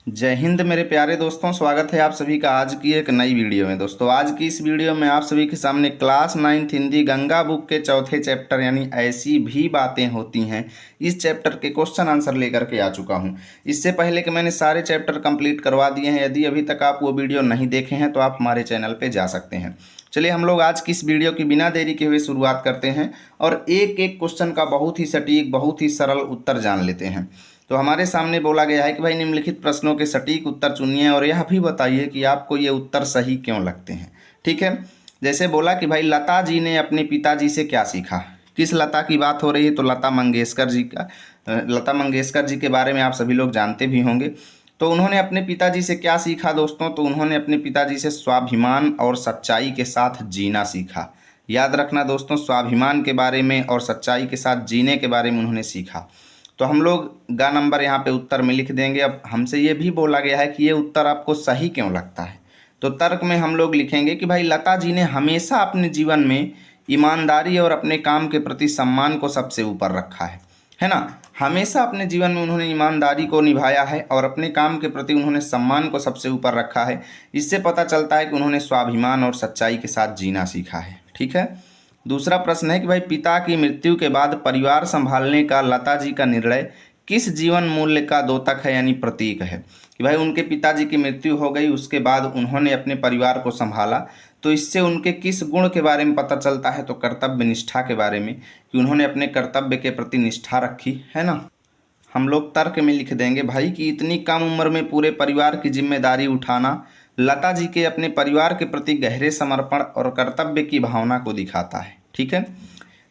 जय हिंद मेरे प्यारे दोस्तों, स्वागत है आप सभी का आज की एक नई वीडियो में। दोस्तों आज की इस वीडियो में आप सभी के सामने class 9th Hindi Ganga book के चौथे चैप्टर यानी ऐसी भी बातें होती हैं, इस चैप्टर के क्वेश्चन आंसर लेकर के आ चुका हूं। इससे पहले कि मैंने सारे चैप्टर कंप्लीट करवा दिए हैं, यदि अभी तक आप वो वीडियो नहीं देखे हैं तो आप हमारे चैनल पर जा सकते हैं। चलिए हम लोग आज की इस वीडियो की बिना देरी के हुए शुरुआत करते हैं और एक एक क्वेश्चन का बहुत ही सटीक, बहुत ही सरल उत्तर जान लेते हैं। तो हमारे सामने बोला गया है कि भाई निम्नलिखित प्रश्नों के सटीक उत्तर चुनिए और यह भी बताइए कि आपको ये उत्तर सही क्यों लगते हैं। ठीक है, जैसे बोला कि भाई लता जी ने अपने पिताजी से क्या सीखा। किस लता की बात हो रही है? तो लता मंगेशकर जी का। लता मंगेशकर जी के बारे में आप सभी लोग जानते भी होंगे। तो उन्होंने अपने पिताजी से क्या सीखा दोस्तों? तो उन्होंने अपने पिताजी से स्वाभिमान और सच्चाई के साथ जीना सीखा। याद रखना दोस्तों, स्वाभिमान के बारे में और सच्चाई के साथ जीने के बारे में उन्होंने सीखा। तो हम लोग गा नंबर यहाँ पे उत्तर में लिख देंगे। अब हमसे ये भी बोला गया है कि ये उत्तर आपको सही क्यों लगता है। तो तर्क में हम लोग लिखेंगे कि भाई लता जी ने हमेशा अपने जीवन में ईमानदारी और अपने काम के प्रति सम्मान को सबसे ऊपर रखा है ना। हमेशा अपने जीवन में उन्होंने ईमानदारी को निभाया है और अपने काम के प्रति उन्होंने सम्मान को सबसे ऊपर रखा है। इससे पता चलता है कि उन्होंने स्वाभिमान और सच्चाई के साथ जीना सीखा है। ठीक है, दूसरा प्रश्न है कि भाई पिता की मृत्यु के बाद परिवार संभालने का लता जी का निर्णय किस जीवन मूल्य का द्योतक है यानी प्रतीक है। कि भाई उनके पिताजी की मृत्यु हो गई, उसके बाद उन्होंने अपने परिवार को संभाला, तो इससे उनके किस गुण के बारे में पता चलता है? तो कर्तव्य निष्ठा के बारे में, कि उन्होंने अपने कर्तव्य के प्रति निष्ठा रखी है ना। हम लोग तर्क में लिख देंगे भाई कि इतनी कम उम्र में पूरे परिवार की जिम्मेदारी उठाना लता जी के अपने परिवार के प्रति गहरे समर्पण और कर्तव्य की भावना को दिखाता है। ठीक है,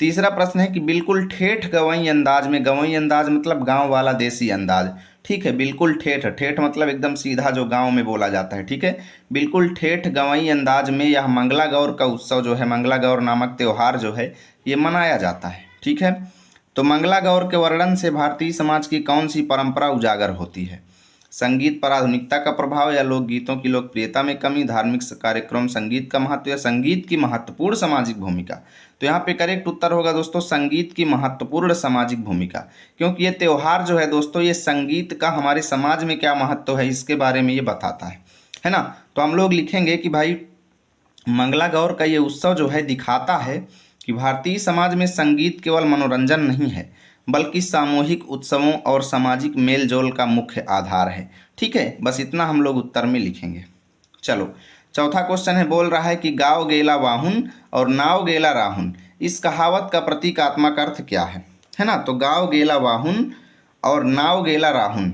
तीसरा प्रश्न है कि बिल्कुल ठेठ गवई अंदाज में, गवई अंदाज मतलब गांव वाला देसी अंदाज। ठीक है, बिल्कुल ठेठ, ठेठ मतलब एकदम सीधा जो गांव में बोला जाता है। ठीक है, बिल्कुल ठेठ गवई अंदाज में यह मंगला गौर का उत्सव जो है, मंगला गौर नामक त्यौहार जो है, ये मनाया जाता है। ठीक है, तो मंगला गौर के वर्णन से भारतीय समाज की कौन सी परंपरा उजागर होती है? संगीत पर आधुनिकता का प्रभाव या लोकगीतों की लोकप्रियता में कमी, धार्मिक कार्यक्रम, संगीत का महत्व या संगीत की महत्वपूर्ण सामाजिक भूमिका। तो यहाँ पे करेक्ट उत्तर होगा दोस्तों संगीत की महत्वपूर्ण सामाजिक भूमिका, क्योंकि ये त्यौहार जो है दोस्तों, ये संगीत का हमारे समाज में क्या महत्व है इसके बारे में ये बताता है ना। तो हम लोग लिखेंगे कि भाई मंगला गौर का ये उत्सव जो है दिखाता है कि भारतीय समाज में संगीत केवल मनोरंजन नहीं है बल्कि सामूहिक उत्सवों और सामाजिक मेल जोल का मुख्य आधार है। ठीक है, बस इतना हम लोग उत्तर में लिखेंगे। चलो चौथा क्वेश्चन है, बोल रहा है कि गाँव गेला वाहुन और नाव गेला राहुन, इस कहावत का प्रतीकात्मक अर्थ क्या है ना। तो गाँव गेला वाहुन और नाव गेला राहुन,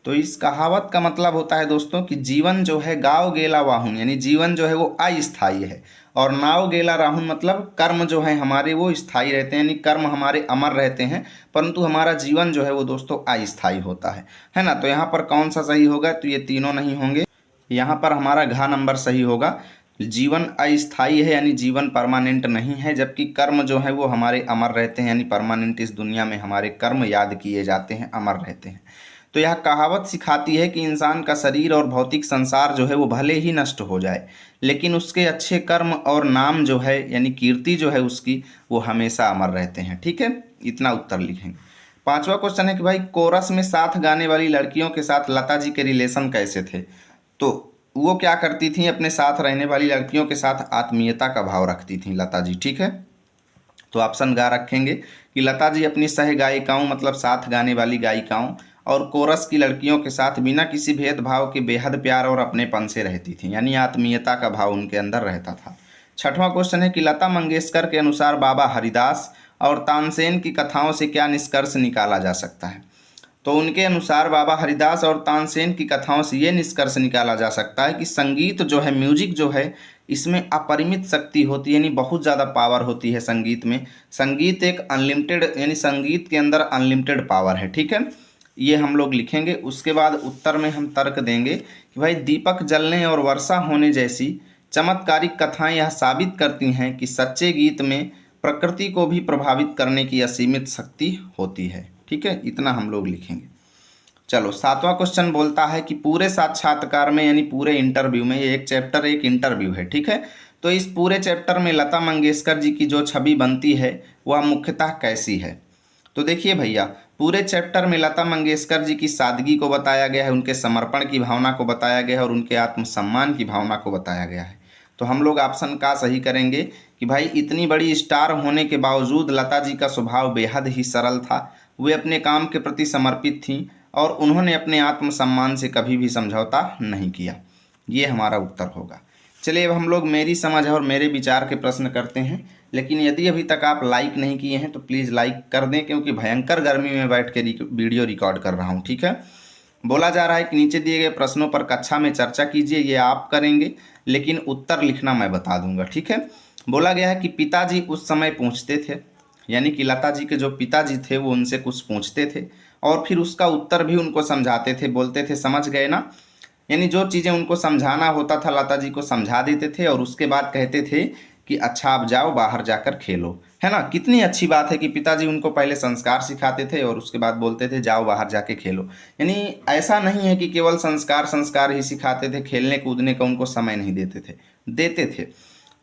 तो इस कहावत का मतलब होता है दोस्तों कि जीवन जो है गाँव गेला वाहुन यानी जीवन जो है वो अस्थायी है, और नाव गेला राहुन मतलब कर्म जो है हमारे वो स्थायी रहते हैं, यानी कर्म हमारे अमर रहते हैं, परंतु हमारा जीवन जो है वो दोस्तों अस्थायी होता है ना। तो यहाँ पर कौन सा सही होगा? तो ये तीनों नहीं होंगे, यहाँ पर हमारा घ नंबर सही होगा। जीवन अस्थायी है यानी जीवन परमानेंट नहीं है, जबकि कर्म जो है वो हमारे अमर रहते हैं, यानी परमानेंट इस दुनिया में हमारे कर्म याद किए जाते हैं, अमर रहते हैं। तो यह कहावत सिखाती है कि इंसान का शरीर और भौतिक संसार जो है वो भले ही नष्ट हो जाए, लेकिन उसके अच्छे कर्म और नाम जो है यानी कीर्ति जो है उसकी, वो हमेशा अमर रहते हैं। ठीक है, इतना उत्तर लिखेंगे। पांचवा क्वेश्चन है कि भाई कोरस में साथ गाने वाली लड़कियों के साथ लता जी के रिलेशन कैसे थे? तो वो क्या करती थी? अपने साथ रहने वाली लड़कियों के साथ आत्मीयता का भाव रखती थी लता जी। ठीक है, तो ऑप्शन गा रखेंगे कि लता जी अपनी सह गायिकाओं मतलब साथ गाने वाली गायिकाओं और कोरस की लड़कियों के साथ बिना किसी भेदभाव के बेहद प्यार और अपनेपन से रहती थी, यानी आत्मीयता का भाव उनके अंदर रहता था। छठवां क्वेश्चन है कि लता मंगेशकर के अनुसार बाबा हरिदास और तानसेन की कथाओं से क्या निष्कर्ष निकाला जा सकता है? तो उनके अनुसार बाबा हरिदास और तानसेन की कथाओं से ये निष्कर्ष निकाला जा सकता है कि संगीत जो है, म्यूजिक जो है, इसमें अपरिमित शक्ति होती है, यानी बहुत ज़्यादा पावर होती है संगीत में। संगीत एक अनलिमिटेड, यानी संगीत के अंदर अनलिमिटेड पावर है। ठीक है, ये हम लोग लिखेंगे। उसके बाद उत्तर में हम तर्क देंगे कि भाई दीपक जलने और वर्षा होने जैसी चमत्कारिक कथाएं यह साबित करती हैं कि सच्चे गीत में प्रकृति को भी प्रभावित करने की असीमित शक्ति होती है। ठीक है, इतना हम लोग लिखेंगे। चलो सातवां क्वेश्चन बोलता है कि पूरे साक्षात्कार में यानी पूरे इंटरव्यू में, ये एक चैप्टर एक इंटरव्यू है। ठीक है, तो इस पूरे चैप्टर में लता मंगेशकर जी की जो छवि बनती है वह मुख्यतः कैसी है? तो देखिए भैया, पूरे चैप्टर में लता मंगेशकर जी की सादगी को बताया गया है, उनके समर्पण की भावना को बताया गया है और उनके आत्मसम्मान की भावना को बताया गया है। तो हम लोग ऑप्शन का सही करेंगे कि भाई इतनी बड़ी स्टार होने के बावजूद लता जी का स्वभाव बेहद ही सरल था। वे अपने काम के प्रति समर्पित थीं और उन्होंने अपने आत्मसम्मान से कभी भी समझौता नहीं किया। ये हमारा उत्तर होगा। चलिए अब हम लोग मेरी समझ और मेरे विचार के प्रश्न करते हैं। लेकिन यदि अभी तक आप लाइक नहीं किए हैं तो प्लीज़ लाइक कर दें, क्योंकि भयंकर गर्मी में बैठ के वीडियो रिकॉर्ड कर रहा हूँ। ठीक है। बोला जा रहा है कि नीचे दिए गए प्रश्नों पर कक्षा में चर्चा कीजिए। ये आप करेंगे, लेकिन उत्तर लिखना मैं बता दूंगा। ठीक है। बोला गया है कि पिताजी उस समय पूछते थे, यानी कि लता जी के जो पिताजी थे वो उनसे कुछ पूछते थे और फिर उसका उत्तर भी उनको समझाते थे। बोलते थे समझ गए ना, यानी जो चीज़ें उनको समझाना होता था लता जी को समझा देते थे और उसके बाद कहते थे कि अच्छा आप जाओ बाहर जाकर खेलो। है ना, कितनी अच्छी बात है कि पिताजी उनको पहले संस्कार सिखाते थे और उसके बाद बोलते थे जाओ बाहर जाके खेलो। यानी ऐसा नहीं है कि केवल संस्कार संस्कार ही सिखाते थे, खेलने कूदने का उनको समय नहीं देते थे।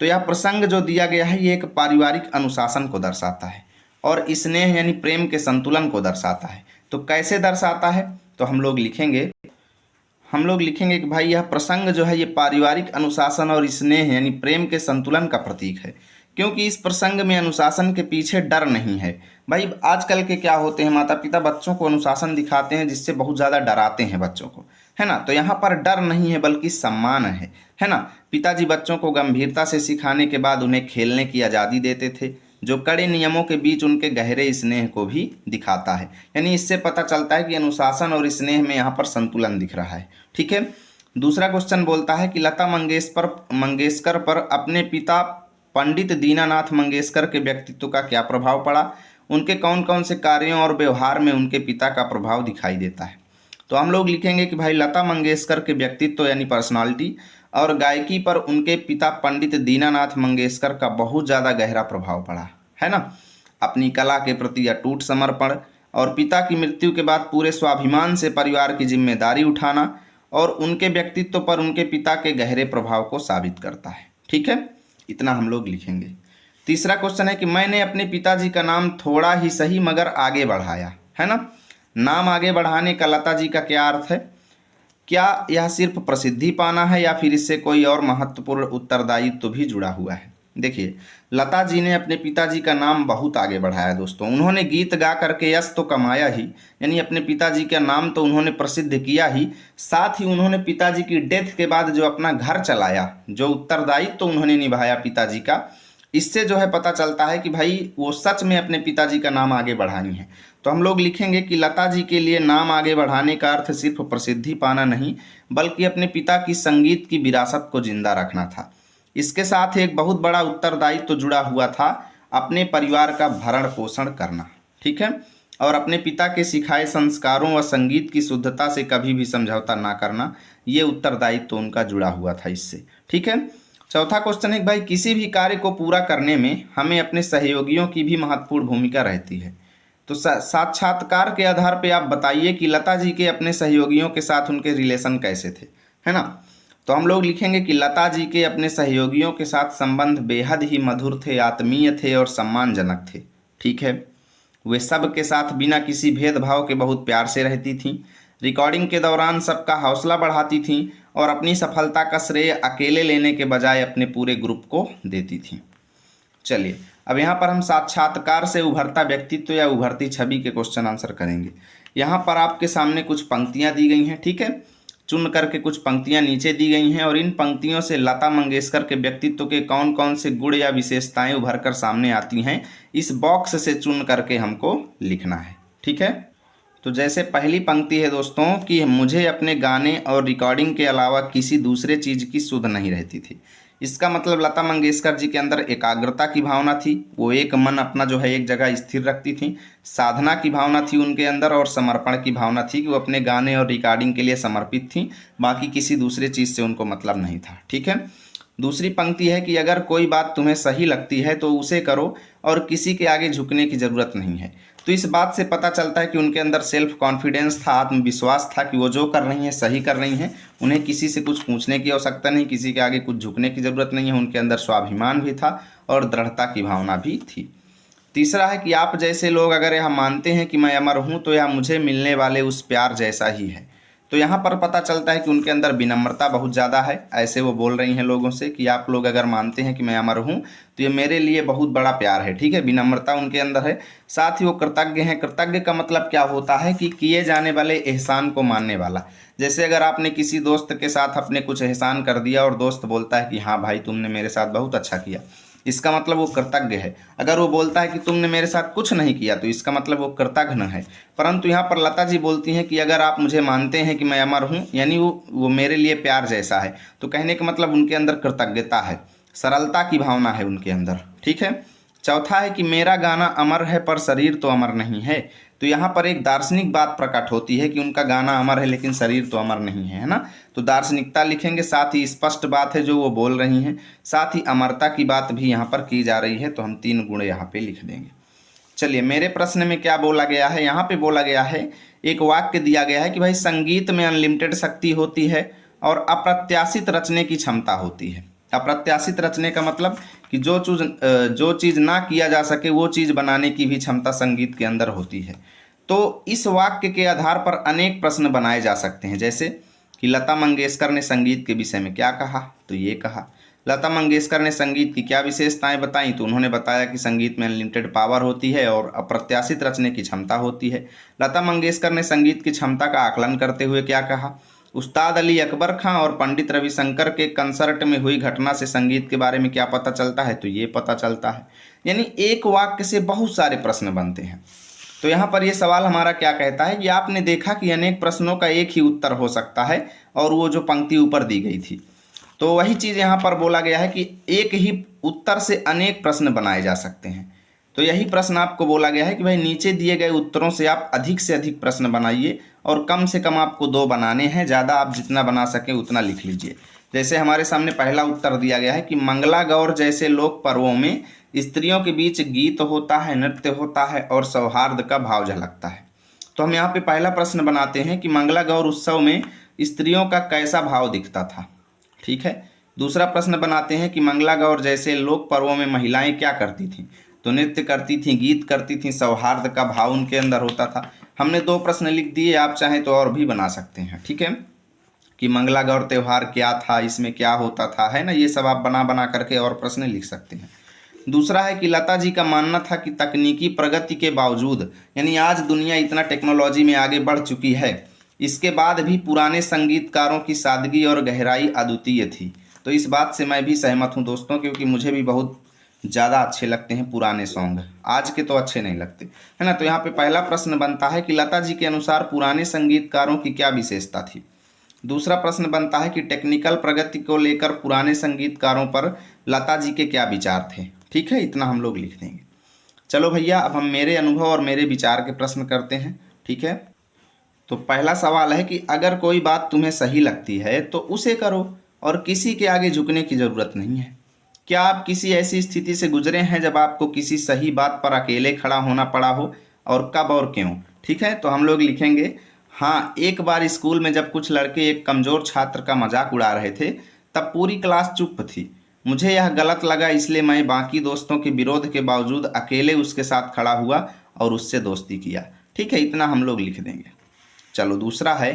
तो यह प्रसंग जो दिया गया है ये एक पारिवारिक अनुशासन को दर्शाता है और स्नेह यानी प्रेम के संतुलन को दर्शाता है। तो कैसे दर्शाता है, तो हम लोग लिखेंगे कि भाई यह प्रसंग जो है ये पारिवारिक अनुशासन और स्नेह यानी प्रेम के संतुलन का प्रतीक है, क्योंकि इस प्रसंग में अनुशासन के पीछे डर नहीं है। भाई आजकल के क्या होते हैं, माता पिता बच्चों को अनुशासन दिखाते हैं जिससे बहुत ज़्यादा डराते हैं बच्चों को, है ना। तो यहाँ पर डर नहीं है बल्कि सम्मान है ना। पिताजी बच्चों को गंभीरता से सिखाने के बाद उन्हें खेलने की आज़ादी देते थे, जो कड़े नियमों के बीच उनके गहरे स्नेह को भी दिखाता है। यानी इससे पता चलता है कि अनुशासन और स्नेह में यहाँ पर संतुलन दिख रहा है। ठीक है। दूसरा क्वेश्चन बोलता है कि लता मंगेशकर पर अपने पिता पंडित दीनानाथ मंगेशकर के व्यक्तित्व का क्या प्रभाव पड़ा, उनके कौन कौन से कार्यों और व्यवहार में उनके पिता का प्रभाव दिखाई देता है। तो हम लोग लिखेंगे कि भाई लता मंगेशकर के व्यक्तित्व यानी पर्सनालिटी और गायकी पर उनके पिता पंडित दीनानाथ मंगेशकर का बहुत ज़्यादा गहरा प्रभाव पड़ा, है ना। अपनी कला के प्रति अटूट समर्पण और पिता की मृत्यु के बाद पूरे स्वाभिमान से परिवार की जिम्मेदारी उठाना और उनके व्यक्तित्व पर उनके पिता के गहरे प्रभाव को साबित करता है। ठीक है, इतना हम लोग लिखेंगे। तीसरा क्वेश्चन है कि मैंने अपने पिताजी का नाम थोड़ा ही सही मगर आगे बढ़ाया, है ना। नाम आगे बढ़ाने का लता जी का क्या अर्थ है, क्या यह सिर्फ प्रसिद्धि पाना है या फिर इससे कोई और महत्वपूर्ण उत्तरदायित्व भी जुड़ा हुआ है। देखिए लता जी ने अपने पिताजी का नाम बहुत आगे बढ़ाया दोस्तों। उन्होंने गीत गा करके यश तो कमाया ही, यानी अपने पिताजी का नाम तो उन्होंने प्रसिद्ध किया ही, साथ ही उन्होंने पिताजी की डेथ के बाद जो अपना घर चलाया, जो उत्तरदायित्व तो उन्होंने निभाया पिताजी का, इससे जो है पता चलता है कि भाई वो सच में अपने पिताजी का नाम आगे बढ़ानी है। तो हम लोग लिखेंगे कि लता जी के लिए नाम आगे बढ़ाने का अर्थ सिर्फ प्रसिद्धि पाना नहीं बल्कि अपने पिता की संगीत की विरासत को जिंदा रखना था। इसके साथ एक बहुत बड़ा उत्तरदायित्व तो जुड़ा हुआ था, अपने परिवार का भरण पोषण करना। ठीक है, और अपने पिता के सिखाए संस्कारों व संगीत की शुद्धता से कभी भी समझौता ना करना, ये उत्तरदायित्व तो उनका जुड़ा हुआ था इससे। ठीक है। चौथा क्वेश्चन है भाई किसी भी कार्य को पूरा करने में हमें अपने सहयोगियों की भी महत्वपूर्ण भूमिका रहती है। तो साक्षात्कार के आधार पे आप बताइए कि लता जी के अपने सहयोगियों के साथ उनके रिलेशन कैसे थे, है ना। तो हम लोग लिखेंगे कि लता जी के अपने सहयोगियों के साथ संबंध बेहद ही मधुर थे, आत्मीय थे और सम्मानजनक थे। ठीक है, वे सब के साथ बिना किसी भेदभाव के बहुत प्यार से रहती थीं। रिकॉर्डिंग के दौरान सबका हौसला बढ़ाती थीं और अपनी सफलता का श्रेय अकेले लेने के बजाय अपने पूरे ग्रुप को देती थीं। चलिए अब यहाँ पर हम साक्षात्कार से उभरता व्यक्तित्व या उभरती छवि के क्वेश्चन आंसर करेंगे। यहाँ पर आपके सामने कुछ पंक्तियाँ दी गई हैं। ठीक है, चुन करके कुछ पंक्तियाँ नीचे दी गई हैं और इन पंक्तियों से लता मंगेशकर के व्यक्तित्व के कौन कौन से गुण या विशेषताएं उभर कर सामने आती हैं, इस बॉक्स से चुन करके हमको लिखना है। ठीक है, तो जैसे पहली पंक्ति है दोस्तों कि मुझे अपने गाने और रिकॉर्डिंग के अलावा किसी दूसरे चीज़ की सुध नहीं रहती थी। इसका मतलब लता मंगेशकर जी के अंदर एकाग्रता की भावना थी, वो एक मन अपना जो है एक जगह स्थिर रखती थी। साधना की भावना थी उनके अंदर और समर्पण की भावना थी कि वो अपने गाने और रिकॉर्डिंग के लिए समर्पित थी, बाकी किसी दूसरे चीज़ से उनको मतलब नहीं था। ठीक है, दूसरी पंक्ति है कि अगर कोई बात तुम्हें सही लगती है तो उसे करो और किसी के आगे झुकने की ज़रूरत नहीं है। तो इस बात से पता चलता है कि उनके अंदर सेल्फ कॉन्फिडेंस था, आत्मविश्वास था कि वो जो कर रही हैं सही कर रही हैं, उन्हें किसी से कुछ पूछने की आवश्यकता नहीं, किसी के आगे कुछ झुकने की ज़रूरत नहीं है। उनके अंदर स्वाभिमान भी था और दृढ़ता की भावना भी थी। तीसरा है कि आप जैसे लोग अगर यह मानते हैं कि मैं अमर हूँ तो यह मुझे मिलने वाले उस प्यार जैसा ही है। तो यहाँ पर पता चलता है कि उनके अंदर विनम्रता बहुत ज़्यादा है। ऐसे वो बोल रही हैं लोगों से कि आप लोग अगर मानते हैं कि मैं अमर हूँ तो ये मेरे लिए बहुत बड़ा प्यार है। ठीक है, विनम्रता उनके अंदर है। साथ ही वो कृतज्ञ हैं। कृतज्ञ का मतलब क्या होता है कि किए जाने वाले एहसान को मानने वाला। जैसे अगर आपने किसी दोस्त के साथ अपने कुछ एहसान कर दिया और दोस्त बोलता है कि हाँ भाई तुमने मेरे साथ बहुत अच्छा किया, इसका मतलब वो कृतज्ञ है। अगर वो बोलता है कि तुमने मेरे साथ कुछ नहीं किया तो इसका मतलब वो कृतघ्न है। परंतु यहाँ पर लता जी बोलती हैं कि अगर आप मुझे मानते हैं कि मैं अमर हूँ, यानी वो मेरे लिए प्यार जैसा है, तो कहने का मतलब उनके अंदर कृतज्ञता है, सरलता की भावना है उनके अंदर। ठीक है। चौथा है कि मेरा गाना अमर है पर शरीर तो अमर नहीं है। तो यहाँ पर एक दार्शनिक बात प्रकट होती है कि उनका गाना अमर है लेकिन शरीर तो अमर नहीं है, है ना। तो दार्शनिकता लिखेंगे, साथ ही स्पष्ट बात है जो वो बोल रही हैं, साथ ही अमरता की बात भी यहाँ पर की जा रही है। तो हम 3 गुण यहाँ पे लिख देंगे। चलिए, मेरे प्रश्न में क्या बोला गया है, यहाँ पे बोला गया है, एक वाक्य दिया गया है कि भाई संगीत में अनलिमिटेड शक्ति होती है और अप्रत्याशित रचने की क्षमता होती है। अप्रत्याशित रचने का मतलब कि जो चीज़ ना किया जा सके वो चीज़ बनाने की भी क्षमता संगीत के अंदर होती है। तो इस वाक्य के आधार पर अनेक प्रश्न बनाए जा सकते हैं, जैसे कि लता मंगेशकर ने संगीत के विषय में क्या कहा, तो ये कहा। लता मंगेशकर ने संगीत की क्या विशेषताएं बताई, तो उन्होंने बताया कि संगीत में अनलिमिटेड पावर होती है और अप्रत्याशित रचने की क्षमता होती है। लता मंगेशकर ने संगीत की क्षमता का आकलन करते हुए क्या कहा, उस्ताद अली अकबर खां और पंडित रविशंकर के कंसर्ट में हुई घटना से संगीत के बारे में क्या पता चलता है, तो ये पता चलता है। यानी एक वाक्य से बहुत सारे प्रश्न बनते हैं। तो यहाँ पर ये सवाल हमारा क्या कहता है कि आपने देखा कि अनेक प्रश्नों का एक ही उत्तर हो सकता है, और वो जो पंक्ति ऊपर दी गई थी, तो वही चीज़ यहाँ पर बोला गया है कि एक ही उत्तर से अनेक प्रश्न बनाए जा सकते हैं। तो यही प्रश्न आपको बोला गया है कि भाई नीचे दिए गए उत्तरों से आप अधिक से अधिक प्रश्न बनाइए और कम से कम आपको 2 बनाने हैं, ज़्यादा आप जितना बना सकें उतना लिख लीजिए। जैसे हमारे सामने पहला उत्तर दिया गया है कि मंगला गौर जैसे लोक पर्वों में स्त्रियों के बीच गीत होता है, नृत्य होता है और सौहार्द का भाव झलकता है। तो हम यहाँ पे पहला प्रश्न बनाते हैं कि मंगला गौर उत्सव में स्त्रियों का कैसा भाव दिखता था। ठीक है। दूसरा प्रश्न बनाते हैं कि मंगला गौर जैसे लोक पर्वों में महिलाएं क्या करती थीं, तो नृत्य करती थीं, गीत करती थीं, सौहार्द का भाव उनके अंदर होता था। हमने 2 प्रश्न लिख दिए, आप चाहें तो और भी बना सकते हैं। ठीक है, कि मंगला गौर त्यौहार क्या था, इसमें क्या होता था, है ना, ये सब आप बना बना करके और प्रश्न लिख सकते हैं। दूसरा है कि लता जी का मानना था कि तकनीकी प्रगति के बावजूद, यानी आज दुनिया इतना टेक्नोलॉजी में आगे बढ़ चुकी है, इसके बाद भी पुराने संगीतकारों की सादगी और गहराई अद्वितीय थी। तो इस बात से मैं भी सहमत हूँ दोस्तों, क्योंकि मुझे भी बहुत ज़्यादा अच्छे लगते हैं पुराने सॉन्ग, आज के तो अच्छे नहीं लगते, है ना। तो यहाँ पे पहला प्रश्न बनता है कि लता जी के अनुसार पुराने संगीतकारों की क्या विशेषता थी। दूसरा प्रश्न बनता है कि टेक्निकल प्रगति को लेकर पुराने संगीतकारों पर लता जी के क्या विचार थे। ठीक है, इतना हम लोग लिख देंगे। चलो भैया, अब हम मेरे अनुभव और मेरे विचार के प्रश्न करते हैं। ठीक है, तो पहला सवाल है कि अगर कोई बात तुम्हें सही लगती है तो उसे करो और किसी के आगे झुकने की ज़रूरत नहीं है। क्या आप किसी ऐसी स्थिति से गुजरे हैं जब आपको किसी सही बात पर अकेले खड़ा होना पड़ा हो, और कब और क्यों। ठीक है, तो हम लोग लिखेंगे, हाँ, एक बार स्कूल में जब कुछ लड़के एक कमज़ोर छात्र का मजाक उड़ा रहे थे, तब पूरी क्लास चुप थी। मुझे यह गलत लगा, इसलिए मैं बाकी दोस्तों के विरोध के बावजूद अकेले उसके साथ खड़ा हुआ और उससे दोस्ती किया। ठीक है, इतना हम लोग लिख देंगे। चलो, दूसरा है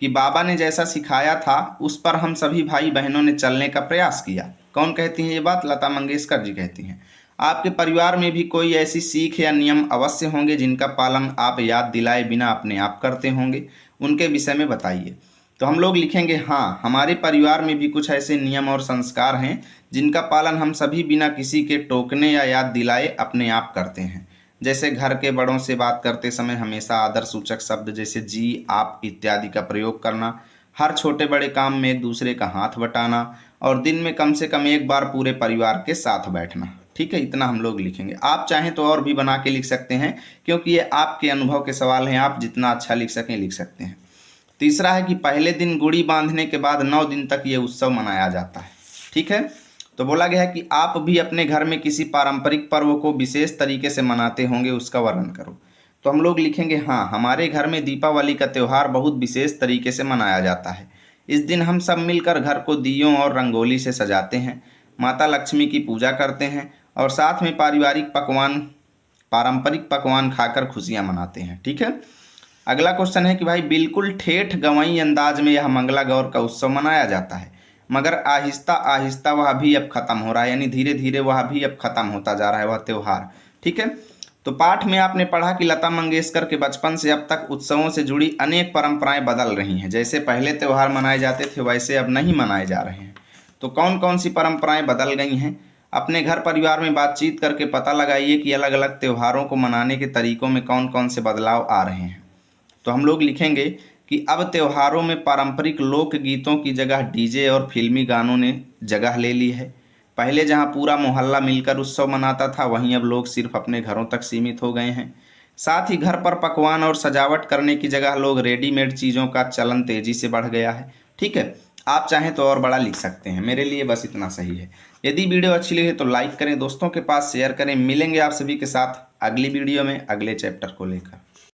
कि बाबा ने जैसा सिखाया था उस पर हम सभी भाई बहनों ने चलने का प्रयास किया। कौन कहती हैं ये बात, लता मंगेशकर जी कहती हैं। आपके परिवार में भी कोई ऐसी सीख या नियम अवश्य होंगे जिनका पालन आप याद दिलाए बिना अपने आप करते होंगे, उनके विषय में बताइए। तो हम लोग लिखेंगे, हाँ, हमारे परिवार में भी कुछ ऐसे नियम और संस्कार हैं जिनका पालन हम सभी बिना किसी के टोकने या याद दिलाए अपने आप करते हैं। जैसे घर के बड़ों से बात करते समय हमेशा आदर सूचक शब्द जैसे जी, आप इत्यादि का प्रयोग करना, हर छोटे बड़े काम में एक दूसरे का हाथ बटाना, और दिन में कम से कम एक बार पूरे परिवार के साथ बैठना। ठीक है, इतना हम लोग लिखेंगे। आप चाहें तो और भी बना के लिख सकते हैं, क्योंकि ये आपके अनुभव के सवाल हैं, आप जितना अच्छा लिख सकें लिख सकते हैं। तीसरा है कि पहले दिन गुड़ी बांधने के बाद 9 दिन तक ये उत्सव मनाया जाता है। ठीक है, तो बोला गया है कि आप भी अपने घर में किसी पारंपरिक पर्व को विशेष तरीके से मनाते होंगे, उसका वर्णन करो। तो हम लोग लिखेंगे, हाँ, हमारे घर में दीपावली का त्यौहार बहुत विशेष तरीके से मनाया जाता है। इस दिन हम सब मिलकर घर को दियों और रंगोली से सजाते हैं, माता लक्ष्मी की पूजा करते हैं और साथ में पारिवारिक पकवान पारंपरिक पकवान खाकर खुशियां मनाते हैं। ठीक है। अगला क्वेश्चन है कि भाई बिल्कुल ठेठ गवई अंदाज में यह मंगला गौर का उत्सव मनाया जाता है, मगर आहिस्ता आहिस्ता वह भी अब खत्म हो रहा है, यानी धीरे धीरे वह भी अब खत्म होता जा रहा है वह त्योहार। ठीक है। तो पाठ में आपने पढ़ा कि लता मंगेशकर के बचपन से अब तक उत्सवों से जुड़ी अनेक परंपराएं बदल रही हैं। जैसे पहले त्योहार मनाए जाते थे वैसे अब नहीं मनाए जा रहे हैं। तो कौन कौन सी परंपराएं बदल गई हैं? अपने घर परिवार में बातचीत करके पता लगाइए कि अलग अलग त्योहारों को मनाने के तरीकों में कौन कौन से बदलाव आ रहे हैं। तो हम लोग लिखेंगे कि अब त्योहारों में पारंपरिक लोक गीतों की जगह डीजे और फिल्मी गानों ने जगह ले ली है। पहले जहां पूरा मोहल्ला मिलकर उत्सव मनाता था, वहीं अब लोग सिर्फ अपने घरों तक सीमित हो गए हैं। साथ ही घर पर पकवान और सजावट करने की जगह लोग रेडीमेड चीज़ों का चलन तेजी से बढ़ गया है। ठीक है। आप चाहें तो और बड़ा लिख सकते हैं, मेरे लिए बस इतना सही है। यदि वीडियो अच्छी लगे तो लाइक करें, दोस्तों के पास शेयर करें। मिलेंगे आप सभी के साथ अगली वीडियो में अगले चैप्टर को लेकर।